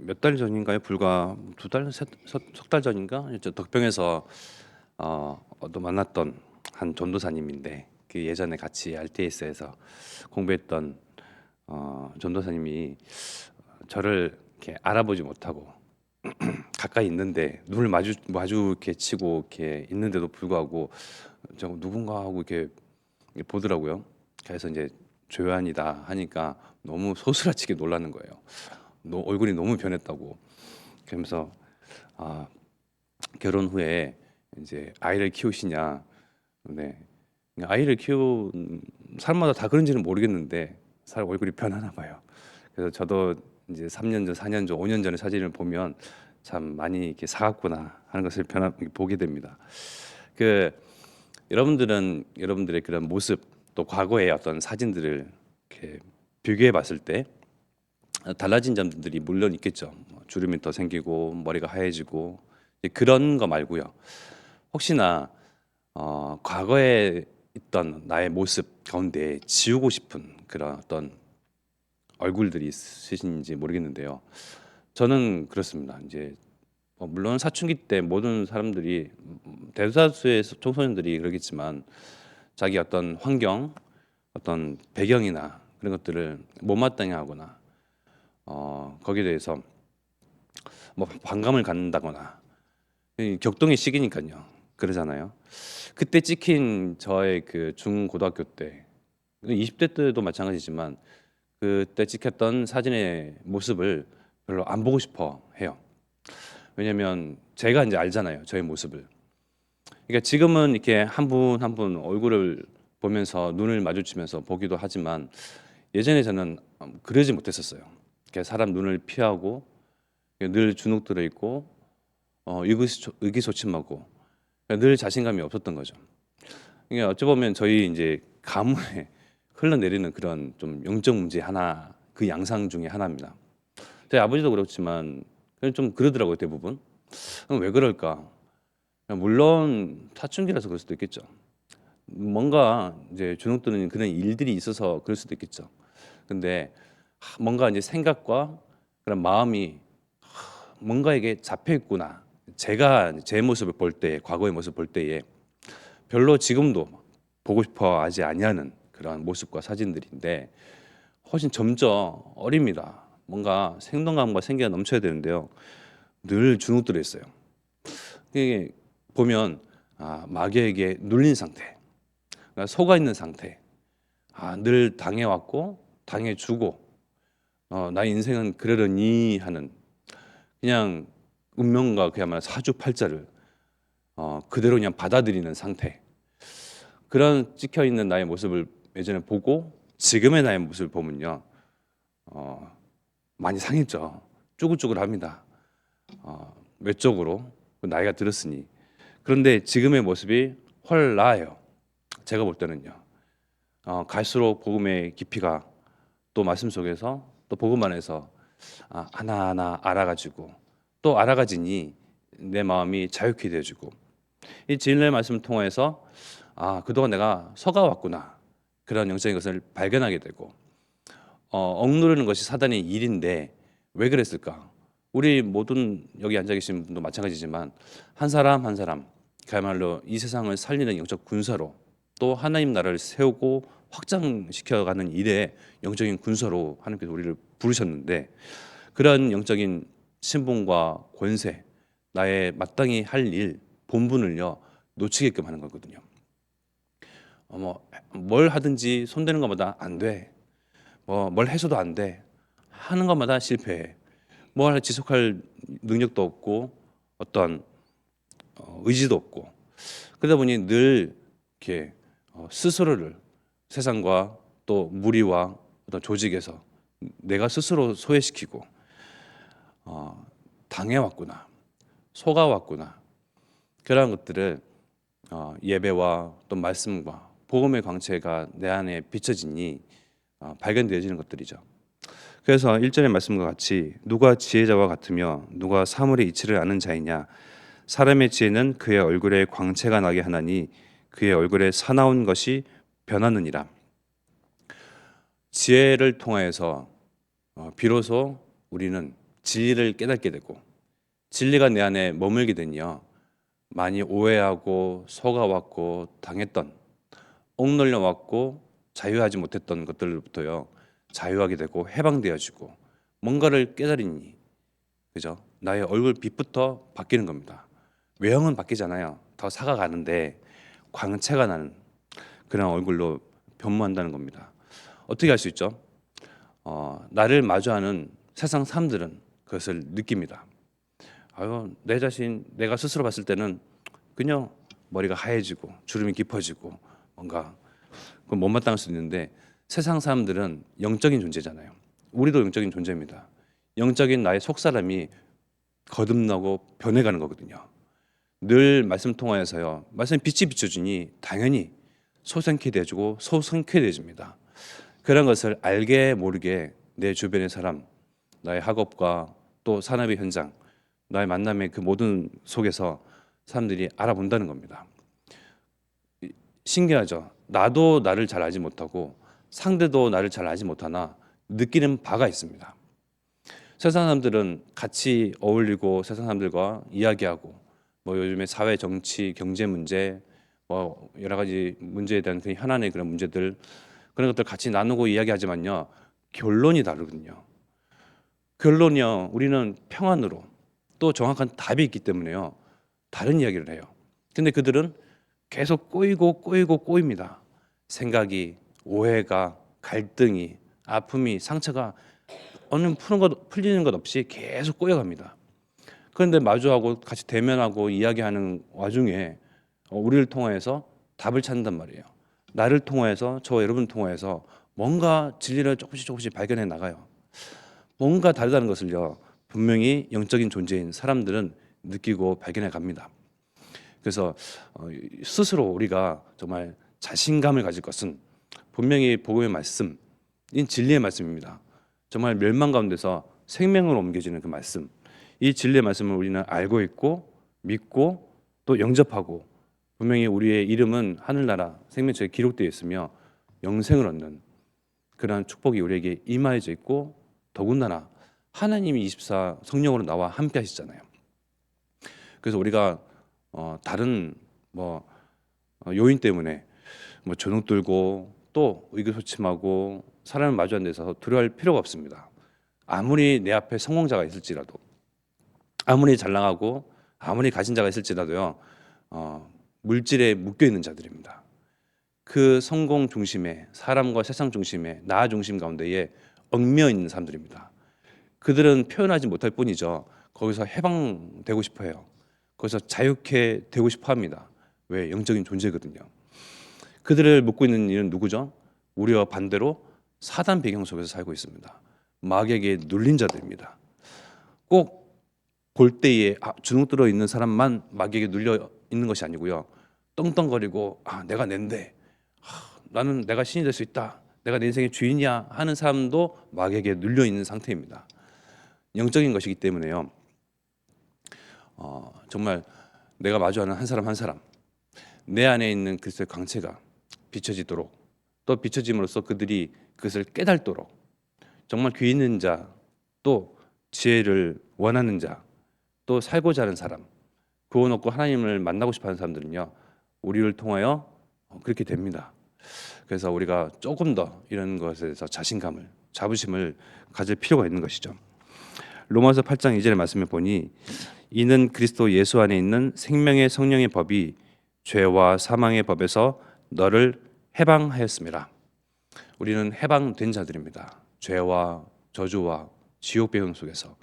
몇 달 전인가요? 불과 두 달, 석 달 전인가? 저 덕평에서 또 만났던 한 전도사님인데 그 예전에 같이 RTS에서 공부했던 전도사님이 저를 이렇게 알아보지 못하고 가까이 있는데 눈을 마주 이렇게 치고 이렇게 있는데도 불구하고 저 누군가 하고 이렇게 보더라고요. 그래서 이제 조연이다 하니까 너무 소스라치게 놀라는 거예요. 얼굴이 너무 변했다고. 그러면서 아, 결혼 후에 이제 아이를 키우시냐. 네. 아이를 키운 사람마다 다 그런지는 모르겠는데 사람 얼굴이 변하나 봐요. 그래서 저도 이제 3년 전, 4년 전, 5년 전의 사진을 보면 참 많이 이렇게 사갔구나 하는 것을 보게 됩니다. 그 여러분들은 여러분들의 그런 모습 또 과거의 어떤 사진들을 이렇게 비교해 봤을 때 달라진 점들이 물론 있겠죠. 주름이 더 생기고 머리가 하얘지고 그런 거 말고요. 혹시나 과거에 있던 나의 모습 가운데 지우고 싶은 그런 어떤 얼굴들이 있으신지 모르겠는데요. 저는 그렇습니다. 이제 물론 사춘기 때 모든 사람들이 대다수의 청소년들이 그러겠지만 자기 어떤 환경, 어떤 배경이나 그런 것들을 못마땅해 하거나 거기에 대해서 뭐 반감을 갖는다거나 격동의 시기니까요. 그러잖아요. 그때 찍힌 저의 그 중고등학교 때 20대 때도 마찬가지지만 그때 찍혔던 사진의 모습을 별로 안 보고 싶어 해요. 왜냐면 제가 이제 알잖아요. 저의 모습을. 그러니까 지금은 이렇게 한 분 한 분 얼굴을 보면서 눈을 마주치면서 보기도 하지만 예전에 저는 그러지 못했었어요. 이렇게 사람 눈을 피하고 늘 주눅 들어 있고 의기소침하고 늘 자신감이 없었던 거죠. 이게 어찌 보면 저희 이제 가문에 흘러내리는 그런 좀 영적 문제 하나 그 양상 중에 하나입니다. 저희 아버지도 그렇지만 그냥 좀 그러더라고요 대부분. 왜 그럴까? 물론 사춘기라서 그럴 수도 있겠죠. 뭔가 이제 주눅 드는 그런 일들이 있어서 그럴 수도 있겠죠. 근데 뭔가 이제 생각과 그런 마음이 뭔가 이게 잡혀 있구나. 제가 제 모습을 볼 때, 과거의 모습 볼 때에 별로 지금도 보고 싶어 하지 아니하는 그런 모습과 사진들인데 훨씬 점점 어립니다. 뭔가 생동감과 생기가 넘쳐야 되는데요. 늘 주눅 들어 있어요. 이게 보면 마귀에게 눌린 상태, 그러니까 속아 있는 상태. 늘 당해왔고 당해주고 나의 인생은 그러려니 하는 그냥 운명과 그야말로 사주팔자를 그대로 그냥 받아들이는 상태. 그런 찍혀 있는 나의 모습을 예전에 보고 지금의 나의 모습을 보면요, 많이 상했죠. 쭈글쭈글합니다. 외적으로 나이가 들었으니. 그런데 지금의 모습이 훨 나아요. 제가 볼 때는요. 갈수록 복음의 깊이가 또 말씀 속에서 또 복음 안에서 하나하나 알아가지고 또 알아가지니 내 마음이 자유케 되어지고 이 진리의 말씀을 통해서 그동안 내가 속아왔구나 그런 영적인 것을 발견하게 되고 억누르는 것이 사단의 일인데 왜 그랬을까? 우리 모든 여기 앉아 계신 분도 마찬가지지만 한 사람 한 사람 그야말로 이 세상을 살리는 영적 군사로 또 하나님 나라를 세우고 확장시켜가는 일에 영적인 군사로 하나님께서 우리를 부르셨는데 그런 영적인 신분과 권세 나의 마땅히 할 일 본분을요 놓치게끔 하는 거거든요. 뭘 하든지 손대는 것마다 안 돼. 뭘 해서도 안 돼. 하는 것마다 실패해. 뭘 지속할 능력도 없고 어떤 의지도 없고 그러다 보니 늘 이렇게 스스로를 세상과 또 무리와 어떤 조직에서 내가 스스로 소외시키고 당해왔구나, 속아왔구나 그런 것들을 예배와 또 말씀과 복음의 광채가 내 안에 비춰지니 발견되어지는 것들이죠. 그래서 1절의 말씀과 같이 누가 지혜자와 같으며 누가 사물의 이치를 아는 자이냐 사람의 지혜는 그의 얼굴에 광채가 나게 하나니 그의 얼굴에 사나운 것이 변하느니라. 지혜를 통하여서 비로소 우리는 진리를 깨닫게 되고 진리가 내 안에 머물게 되니요 많이 오해하고 속아왔고 당했던 억눌려 왔고 자유하지 못했던 것들로부터요 자유하게 되고 해방되어지고 뭔가를 깨달으니 그죠? 나의 얼굴 빛부터 바뀌는 겁니다. 외형은 바뀌잖아요. 더 사가가는데 광채가 나는 그런 얼굴로 변모한다는 겁니다. 어떻게 할 수 있죠? 나를 마주하는 세상 사람들은 그것을 느낍니다. 아유, 내 자신, 내가 스스로 봤을 때는 그냥 머리가 하얘지고 주름이 깊어지고 뭔가 그건 못마땅할 수 있는데 세상 사람들은 영적인 존재잖아요. 우리도 영적인 존재입니다. 영적인 나의 속사람이 거듭나고 변해가는 거거든요. 늘 말씀 통하여서요. 말씀 빛이 비춰주니 당연히 소생케 되어지고 소성케 되어집니다. 그런 것을 알게 모르게 내 주변의 사람, 나의 학업과 또 산업의 현장, 나의 만남의 그 모든 속에서 사람들이 알아본다는 겁니다. 신기하죠. 나도 나를 잘 알지 못하고 상대도 나를 잘 알지 못하나 느끼는 바가 있습니다. 세상 사람들은 같이 어울리고 세상 사람들과 이야기하고 뭐 요즘에 사회, 정치, 경제 문제, 뭐 여러 가지 문제에 대한 그 현안의 그런 문제들 그런 것들 같이 나누고 이야기하지만요 결론이 다르거든요. 결론이요 우리는 평안으로 또 정확한 답이 있기 때문에요 다른 이야기를 해요. 근데 그들은 계속 꼬입니다. 생각이, 오해가, 갈등이, 아픔이, 상처가 어느 풀리는 것 없이 계속 꼬여갑니다. 그런데 마주하고 같이 대면하고 이야기하는 와중에 우리를 통해서 답을 찾는단 말이에요. 나를 통해서 저와 여러분 통해서 뭔가 진리를 조금씩 발견해 나가요. 뭔가 다르다는 것을요. 분명히 영적인 존재인 사람들은 느끼고 발견해 갑니다. 그래서 스스로 우리가 정말 자신감을 가질 것은 분명히 복음의 말씀, 이 진리의 말씀입니다. 정말 멸망 가운데서 생명으로 옮겨지는 그 말씀, 이 진리의 말씀을 우리는 알고 있고 믿고 또 영접하고 분명히 우리의 이름은 하늘나라 생명책에 기록되어 있으며 영생을 얻는 그러한 축복이 우리에게 임하여져 있고 더군다나 하나님이 24 성령으로 나와 함께 하시잖아요. 그래서 우리가 다른 요인 때문에 주눅 들고 또 의기소침하고 사람을 마주하는 데서 두려워할 필요가 없습니다. 아무리 내 앞에 성공자가 있을지라도 아무리 잘 나가고 아무리 가진 자가 있을지라도요 물질에 묶여 있는 자들입니다. 그 성공 중심에 사람과 세상 중심에 나 중심 가운데에 얽매여 있는 사람들입니다. 그들은 표현하지 못할 뿐이죠. 거기서 해방되고 싶어해요. 거기서 자유케 되고 싶어합니다. 왜? 영적인 존재거든요. 그들을 묶고 있는 이는 누구죠? 우리와 반대로 사단 배경 속에서 살고 있습니다. 마귀에게 눌린 자들입니다. 꼭 볼 때에 주눅 들어 있는 사람만 마귀에게 눌려 있는 것이 아니고요. 떵떵거리고 내가 낸데 나는 내가 신이 될 수 있다. 내가 내 인생의 주인이야 하는 사람도 마귀에게 눌려 있는 상태입니다. 영적인 것이기 때문에요. 정말 내가 마주하는 한 사람 한 사람 내 안에 있는 그리스도의 광채가 비춰지도록 또 비춰짐으로써 그들이 그것을 깨닫도록 정말 귀 있는 자 또 지혜를 원하는 자 또 살고자 하는 사람 구원 얻고 하나님을 만나고 싶어하는 사람들은요 우리를 통하여 그렇게 됩니다. 그래서 우리가 조금 더 이런 것에 대해서 자신감을 자부심을 가질 필요가 있는 것이죠. 로마서 8장 2절의 말씀을 보니 이는 그리스도 예수 안에 있는 생명의 성령의 법이 죄와 사망의 법에서 너를 해방하였습니다. 우리는 해방된 자들입니다. 죄와 저주와 지옥 배경 속에서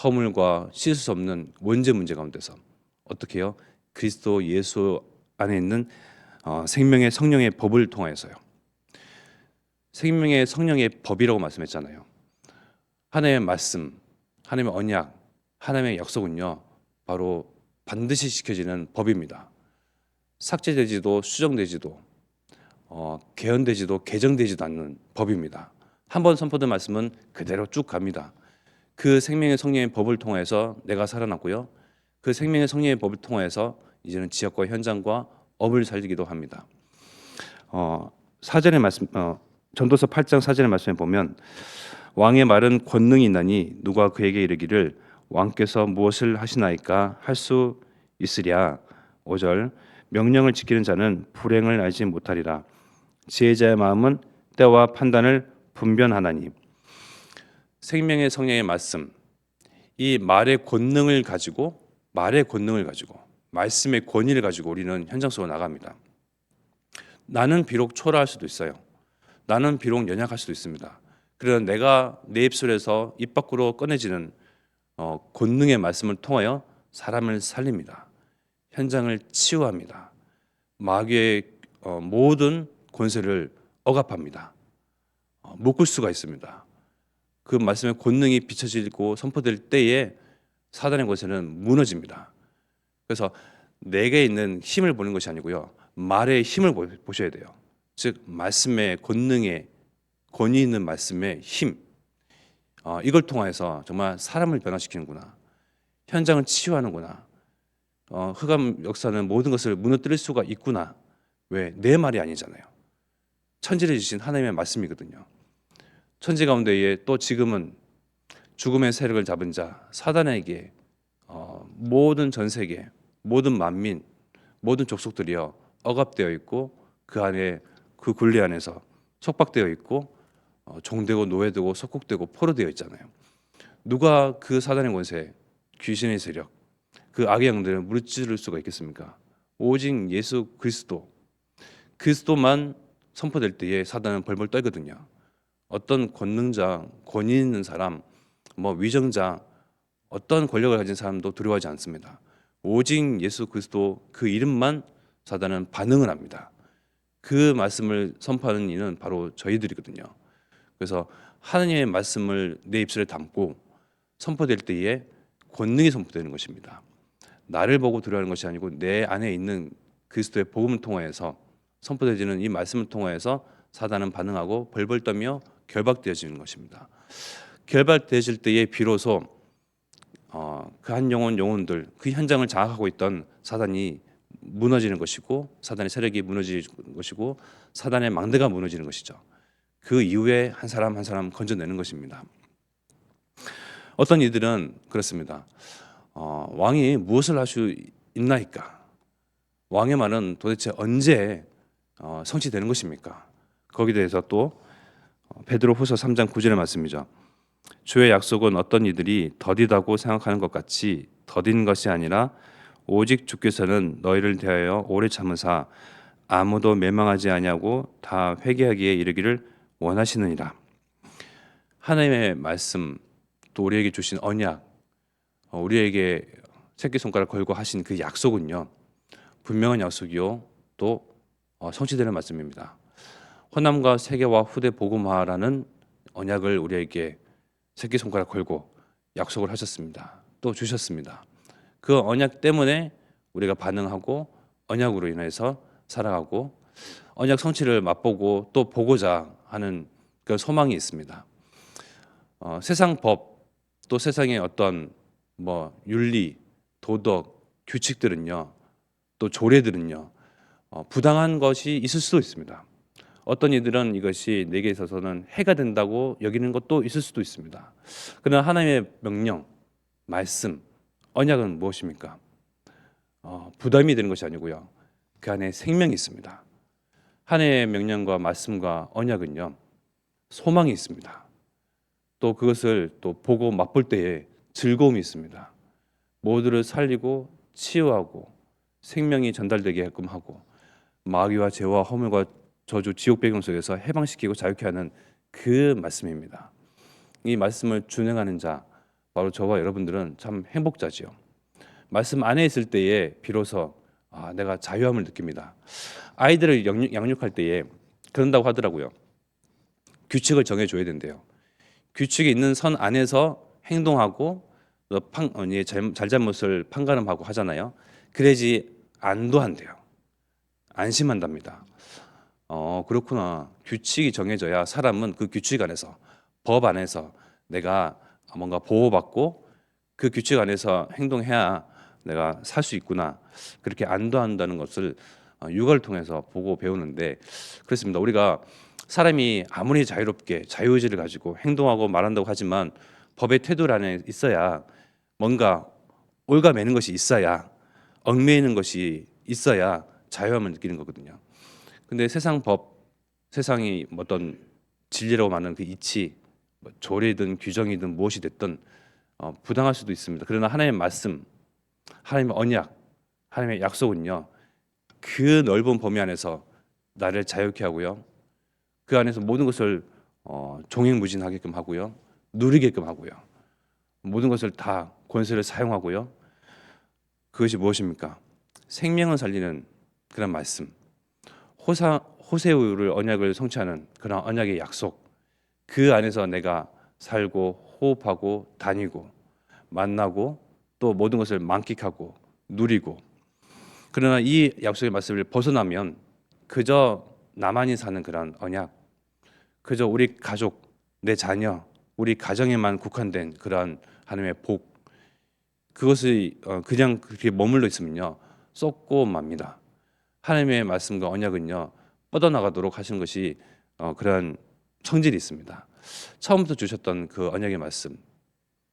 허물과 씻을 수 없는 원죄 문제 가운데서 어떻게 해요? 그리스도 예수 안에 있는 생명의 성령의 법을 통하여서요. 생명의 성령의 법이라고 말씀했잖아요. 하나님의 말씀, 하나님의 언약, 하나님의 약속은요. 바로 반드시 지켜지는 법입니다. 삭제되지도 수정되지도 개헌되지도 개정되지도 않는 법입니다. 한번 선포된 말씀은 그대로 쭉 갑니다. 그 생명의 성령의 법을 통해서 내가 살아났고요. 그 생명의 성령의 법을 통해서 이제는 지역과 현장과 업을 살리기도 합니다. 사전의 말씀 전도서 8장 4절의 말씀에 보면 왕의 말은 권능이 있나니 누가 그에게 이르기를 왕께서 무엇을 하시나이까 할 수 있으랴. 5절 명령을 지키는 자는 불행을 알지 못하리라. 지혜자의 마음은 때와 판단을 분별하나니. 생명의 성령의 말씀, 이 말의 권능을 가지고 말씀의 권위를 가지고 우리는 현장 속으로 나갑니다. 나는 비록 초라할 수도 있어요. 나는 비록 연약할 수도 있습니다. 그러나 내가 내 입술에서 입 밖으로 꺼내지는 권능의 말씀을 통하여 사람을 살립니다. 현장을 치유합니다. 마귀의 모든 권세를 억압합니다. 묶을 수가 있습니다. 그 말씀의 권능이 비춰지고 선포될 때에 사단의 권세는 무너집니다. 그래서 내게 있는 힘을 보는 것이 아니고요, 말의 힘을 보셔야 돼요. 즉 말씀의 권능의 권위 있는 말씀의 힘, 이걸 통해서 정말 사람을 변화시키는구나, 현장을 치유하는구나, 흑암 역사는 모든 것을 무너뜨릴 수가 있구나. 왜? 내 말이 아니잖아요. 천지를 지신 하나님의 말씀이거든요. 천지 가운데에 또 지금은 죽음의 세력을 잡은 자 사단에게 모든 전 세계, 모든 만민, 모든 족속들이요 억압되어 있고 그 안에, 그 굴레 안에서 속박되어 있고 종되고 노예되고 속국되고 포로되어 있잖아요. 누가 그 사단의 권세, 귀신의 세력, 그 악의 영들을 무찌를 수가 있겠습니까? 오직 예수 그리스도만 선포될 때에 사단은 벌벌 떨거든요. 어떤 권능자, 권위 있는 사람, 위정자, 어떤 권력을 가진 사람도 두려워하지 않습니다. 오직 예수 그리스도 그 이름만 사단은 반응을 합니다. 그 말씀을 선포하는 이는 바로 저희들이거든요. 그래서 하나님의 말씀을 내 입술에 담고 선포될 때에 권능이 선포되는 것입니다. 나를 보고 두려워하는 것이 아니고 내 안에 있는 그리스도의 복음을 통하여서 선포되지는 이 말씀을 통하여서 사단은 반응하고 벌벌 떠며 결박되어지는 것입니다. 결박되어질 때에 비로소 그 한 영혼들, 그 현장을 장악하고 있던 사단이 무너지는 것이고, 사단의 세력이 무너지는 것이고, 사단의 망대가 무너지는 것이죠. 그 이후에 한 사람 한 사람 건져내는 것입니다. 어떤 이들은 그렇습니다. 왕이 무엇을 할 수 있나이까? 왕의 말은 도대체 언제 성취되는 것입니까? 거기에 대해서 또 베드로후서 3장 9절의 말씀이죠. 주의 약속은 어떤 이들이 더디다고 생각하는 것 같이 더딘 것이 아니라 오직 주께서는 너희를 대하여 오래 참으사 아무도 멸망하지 아니하고 다 회개하기에 이르기를 원하시느니라. 하나님의 말씀, 또 우리에게 주신 언약, 우리에게 새끼손가락 걸고 하신 그 약속은요, 분명한 약속이요 또 성취되는 말씀입니다. 호남과 세계와 후대 복음화라는 언약을 우리에게 새끼손가락 걸고 약속을 하셨습니다. 또 주셨습니다. 그 언약 때문에 우리가 반응하고 언약으로 인해서 살아가고 언약 성취를 맛보고 또 보고자 하는 그 소망이 있습니다. 세상 법, 또 세상의 어떤 윤리, 도덕, 규칙들은요, 또 조례들은요, 부당한 것이 있을 수도 있습니다. 어떤 이들은 이것이 내게 있어서는 해가 된다고 여기는 것도 있을 수도 있습니다. 그러나 하나님의 명령, 말씀, 언약은 무엇입니까? 부담이 되는 것이 아니고요, 그 안에 생명이 있습니다. 하나님의 명령과 말씀과 언약은요, 소망이 있습니다. 또 그것을 또 보고 맛볼 때에 즐거움이 있습니다. 모두를 살리고 치유하고 생명이 전달되게끔 하고 마귀와 죄와 허물과 저주 지옥 배경 속에서 해방시키고 자유케 하는 그 말씀입니다. 이 말씀을 준행하는 자, 바로 저와 여러분들은 참 행복자지요. 말씀 안에 있을 때에 비로소 내가 자유함을 느낍니다. 아이들을 양육할 때에 그런다고 하더라고요. 규칙을 정해줘야 된대요. 규칙이 있는 선 안에서 행동하고 잘잘못을 판가름하고 하잖아요. 그래야지 안도한대요. 안심한답니다. 그렇구나. 규칙이 정해져야 사람은 그 규칙 안에서, 법 안에서 내가 뭔가 보호받고 그 규칙 안에서 행동해야 내가 살 수 있구나. 그렇게 안도한다는 것을 육아를 통해서 보고 배우는데, 그렇습니다. 우리가 사람이 아무리 자유롭게 자유의지를 가지고 행동하고 말한다고 하지만 법의 태도 안에 있어야 뭔가 올가매는 것이 있어야 얽매이는 것이 있어야 자유함을 느끼는 거거든요. 근데 세상 법, 세상이 어떤 진리라고 말하는 그 이치, 뭐 조례든 규정이든 무엇이 됐든 부당할 수도 있습니다. 그러나 하나님의 말씀, 하나님의 언약, 하나님의 약속은요. 그 넓은 범위 안에서 나를 자유케 하고요. 그 안에서 모든 것을 종횡무진하게끔 하고요. 누리게끔 하고요. 모든 것을 다 권세를 사용하고요. 그것이 무엇입니까? 생명을 살리는 그런 말씀. 호세우를 언약을 성취하는 그런 언약의 약속. 그 안에서 내가 살고 호흡하고 다니고 만나고 또 모든 것을 만끽하고 누리고, 그러나 이 약속의 말씀을 벗어나면 그저 나만이 사는 그런 언약, 그저 우리 가족, 내 자녀, 우리 가정에만 국한된 그러한 하나님의 복, 그것이 그냥 그렇게 머물러 있으면요 썩고 맙니다. 하나님의 말씀과 언약은요 뻗어나가도록 하시는 것이 그러한 성질이 있습니다. 처음부터 주셨던 그 언약의 말씀,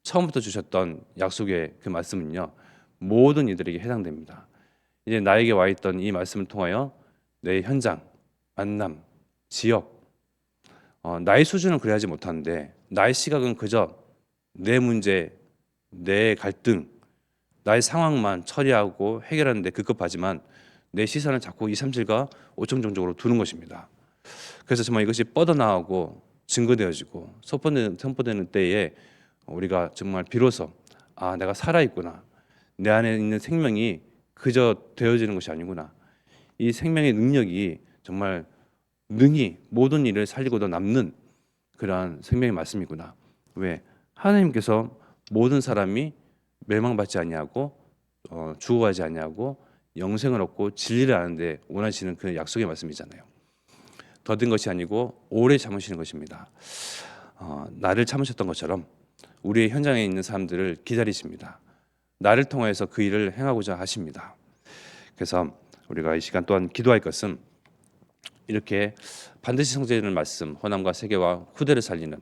처음부터 주셨던 약속의 그 말씀은요 모든 이들에게 해당됩니다. 이제 나에게 와 있던 이 말씀을 통하여 내 현장, 만남, 지역, 나의 수준은 그래야지 못하는데 나의 시각은 그저 내 문제, 내 갈등, 나의 상황만 처리하고 해결하는 데 급급하지만 내 시선을 자꾸 2, 3, 7과 5점 정적으로 두는 것입니다. 그래서 정말 이것이 뻗어나가고 증거되어지고 선포되는 때에 우리가 정말 비로소 내가 살아있구나, 내 안에 있는 생명이 그저 되어지는 것이 아니구나, 이 생명의 능력이 정말 능히 모든 일을 살리고도 남는 그러한 생명의 말씀이구나. 왜? 하나님께서 모든 사람이 멸망받지 아니하고 죽어가지 아니하고 영생을 얻고 진리를 아는데 원하시는 그 약속의 말씀이잖아요. 더딘 것이 아니고 오래 참으시는 것입니다. 나를 참으셨던 것처럼 우리의 현장에 있는 사람들을 기다리십니다. 나를 통해서 그 일을 행하고자 하십니다. 그래서 우리가 이 시간 또한 기도할 것은 이렇게 반드시 성취되는 말씀, 호남과 세계와 후대를 살리는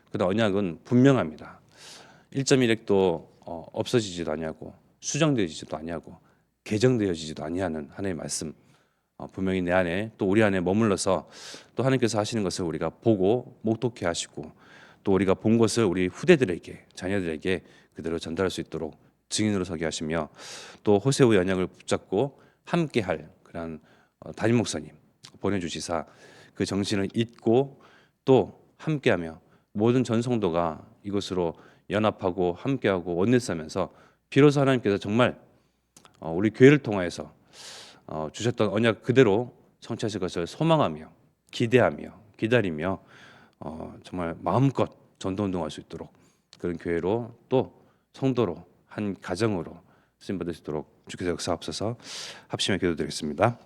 그런 언약은 분명합니다. 1.1핵도 없어지지도 아니하고 수정되어지지도 아니하고 개정되어지지도 아니하는 하나님의 말씀, 분명히 내 안에 또 우리 안에 머물러서 또 하나님께서 하시는 것을 우리가 보고 목독해 하시고 또 우리가 본 것을 우리 후대들에게, 자녀들에게 그대로 전달할 수 있도록 증인으로 서게 하시며, 또 호세우의 언약을 붙잡고 함께할 그런 담임 목사님 보내주시사 그 정신을 잇고 또 함께하며 모든 전성도가 이것으로 연합하고 함께하고 원내싸면서 비로소 하나님께서 정말 우리 교회를 통하여서 주셨던 언약 그대로 성취하실 것을 소망하며 기대하며 기다리며 정말 마음껏 전도운동할 수 있도록 그런 교회로 또 성도로 한 가정으로 쓰임 받을 수 있도록 주께서 역사하옵소서. 합심해 기도드리겠습니다.